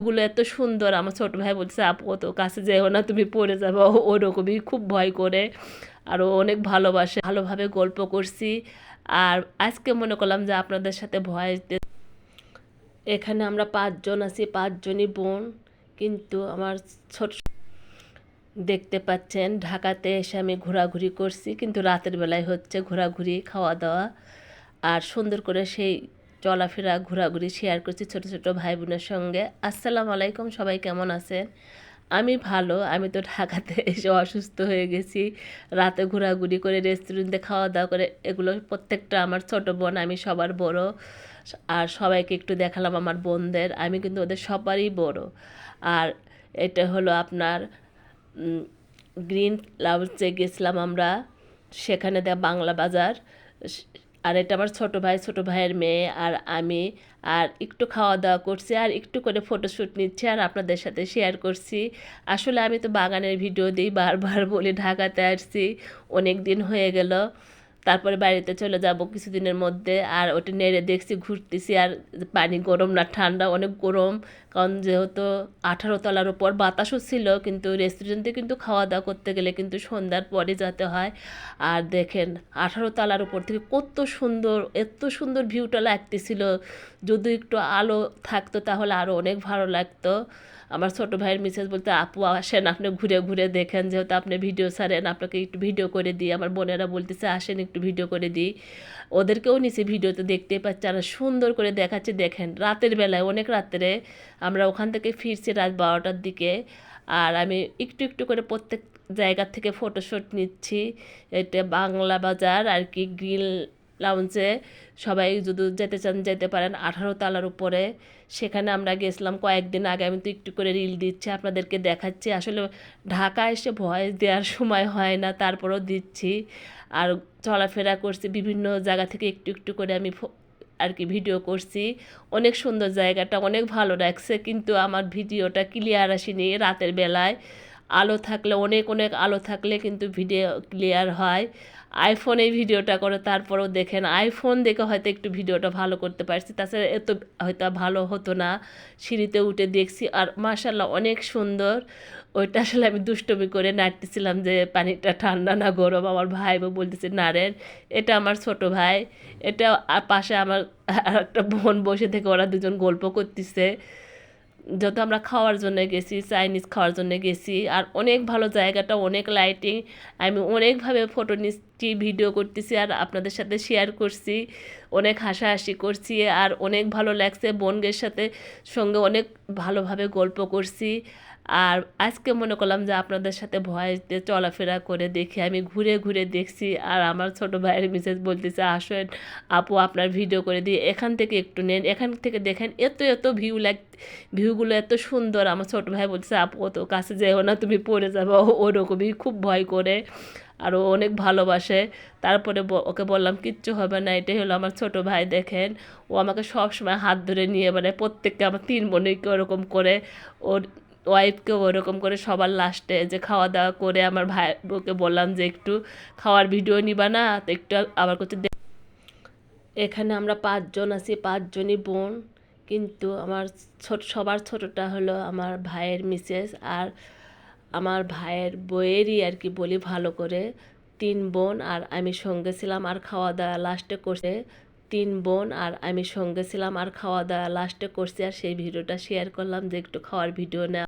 গুলো এত সুন্দর। আমার ছোট ভাই বলছে আপু তো কাছে যেও না, তুমি পড়ে যাবে, ওরকমই খুব ভয় করে। আরও অনেক ভালোবাসে, ভালোভাবে গল্প করছি। আর আজকে মনে করলাম যে আপনাদের সাথে ভয়েস। এখানে আমরা 5 জন আছি, 5 জনই বোন। কিন্তু আমার ছোট দেখতে পাচ্ছেন ঢাকাতে এসে আমি ঘোরাঘুরি করছি, কিন্তু রাতের বেলায় হচ্ছে ঘোরাঘুরি, খাওয়া দাওয়া আর সুন্দর করে সেই চলাফেরা ঘোরাঘুরি শেয়ার করছি ছোট ছোট ভাই বোনের সঙ্গে। আসসালামু আলাইকুম, সবাই কেমন আছেন? আমি ভালো। আমি তো ঢাকাতে এসে অসুস্থ হয়ে গেছি। রাতে ঘোরাঘুরি করে, রেস্টুরেন্টে খাওয়া দাওয়া করে, এগুলো প্রত্যেকটা আমার ছোট বোন, আমি সবার বড়। আর সবাইকে একটু দেখালাম আমার বোনদের, আমি কিন্তু ওদের সবারই বড়। আর এটা হলো আপনার গ্রিন লাউঞ্জে গেছিলাম আমরা, সেখানে বাংলা বাজার। আর এটা আমার ছোট ভাই, ছোট ভাইয়ের মেয়ে আর আমি। আর একটু খাওয়া দাওয়া করছি আর একটু করে ফটোশ্যুট নিচ্ছি আর আপনাদের সাথে শেয়ার করছি। আসলে আমি তো বাগানের ভিডিও দিই, বারবার বলি ঢাকাতে আসছি, অনেক দিন হয়ে গেল, তারপরে বাড়িতে চলে যাব কিছুদিনের মধ্যে। আর ওটা নেড়ে দেখছি, ঘুরতেছি। আর পানি গরম না ঠান্ডা, অনেক গরম। কারণ যেহেতু 18 তলার উপর, বাতাসও ছিল, কিন্তু রেস্টুরেন্টে কিন্তু খাওয়া দাওয়া করতে গেলে কিন্তু সন্ধ্যার পরে যেতে হয়। আর দেখেন 18 তলার উপর থেকে কত সুন্দর, এত সুন্দর ভিউটা লাগতেছিল। যদি একটু আলো থাকতো তাহলে আরও অনেক ভালো লাগতো। আমার ছোট ভাইয়ের মিসেস বলতে আপু আসেন, আপনি ঘুরে ঘুরে দেখেন, যেহেতু আপনি ভিডিও ছাড়েন, আপনাকে একটু ভিডিও করে দিই। আমার বোনেরা বলতেছে আসেন একটু ভিডিও করে দিই। ওদেরকেও নিচে ভিডিওতে দেখতে পাচ্ছে আর সুন্দর করে দেখাচ্ছে। দেখেন রাতের বেলায়, অনেক রাত্রে আমরা ওখান থেকে ফিরছি রাত 12টার দিকে। আর আমি একটু একটু করে প্রত্যেক জায়গা থেকে ফটোশ্যুট নিচ্ছি। এটা বাংলা বাজার আর কি, গ্রিল লাউঞ্জে সবাই যদি যেতে চান যেতে পারেন, 18 তলার উপরে। সেখানে আমরা গেছিলাম কয়েকদিন আগে। আমি তো একটু করে রিল দিচ্ছি, আপনাদেরকে দেখাচ্ছি। আসলে ঢাকা এসে ভয়েস দেওয়ার সময় হয় না, তারপরেও দিচ্ছি। আর চলাফেরা করছি বিভিন্ন জায়গা থেকে একটু একটু করে আমি আর কি ভিডিও করছি। অনেক সুন্দর জায়গাটা, অনেক ভালো লাগছে, কিন্তু আমার ভিডিওটা ক্লিয়ার আসেনি রাতের বেলায়। আলো থাকলে, অনেক অনেক আলো থাকলে কিন্তু ভিডিও ক্লিয়ার হয়। আইফোনে ভিডিওটা করে, তারপরেও দেখেন আইফোন দেখে হয়তো একটু ভিডিওটা ভালো করতে পারছি, তাছাড়া এত হয়তো ভালো হতো না। সিঁড়িতে উঠে দেখছি আর মাশাল্লাহ অনেক সুন্দর। ওইটা আসলে আমি দুষ্টমি করে নাড়তেছিলাম যে পানিটা ঠান্ডা না গরম। আমার ভাই বলতেছে নারেন, এটা আমার ছোট ভাই। এটা পাশে আমার আর একটা বোন বসে থেকে, ওরা দুজন গল্প করতেছে। যত আমরা খাওয়ার জন্য গেছি, চাইনিজ খাওয়ার জন্য গেছি। আর অনেক ভালো জায়গাটা, অনেক লাইটিং। আমি অনেকভাবে ফটো নিচ্ছি, ভিডিও করতেছি আর আপনাদের সাথে শেয়ার করছি। অনেক হাসাহাসি করছি আর অনেক ভালো লাগছে। বোনদের সাথে সঙ্গে অনেক ভালোভাবে গল্প করছি। আর আজকে মনে করলাম যে আপনাদের সাথে ভয়েস দিয়ে চলাফেরা করে দেখি, আমি ঘুরে ঘুরে দেখছি। আর আমার ছোট ভাইয়ের মিসেস বলতেছে আসেন আপু আপনার ভিডিও করে দিয়ে, এখান থেকে একটু নেন, এখান থেকে দেখেন এত এত ভিউগুলো এত সুন্দর। আমার ছোট ভাই বলছে আপু তো কাছে যেও না, তুমি পড়ে যাবে, ওরকমই খুব ভয় করে। আর ও অনেক ভালোবাসে। তারপরে ওকে বললাম কিচ্ছু হবে না, এটাই হলো আমার ছোট ভাই। দেখেন ও আমাকে সব সময় হাত ধরে নিয়ে, মানে প্রত্যেককে, আমার 3 বোনকে ওরকম করে, ওর ওয়াইফকেও ওরকম করে। সবার লাস্টে যে খাওয়া দাওয়া করে আমার ভাই ওকে বললাম যে একটু খাওয়ার ভিডিও নিবা না, তো একটু আবার করতে। এখানে আমরা 5 জন আছি, 5 জনই বোন। কিন্তু আমার সবার ছোটটা হলো আমার ভাইয়ের মিসেস। আর আমার ভাইয়ের বইয়েরই আর কি বলি ভালো করে, 3 বোন আর আমি সঙ্গে ছিলাম। আর খাওয়া দাওয়া লাস্টে করছে, 3 বোন আর আমি সঙ্গে ছিলাম আর খাওয়া দাওয়া লাস্টে করছি। আর সেই ভিডিওটা শেয়ার করলাম যে একটু খাওয়ার ভিডিও নেওয়া।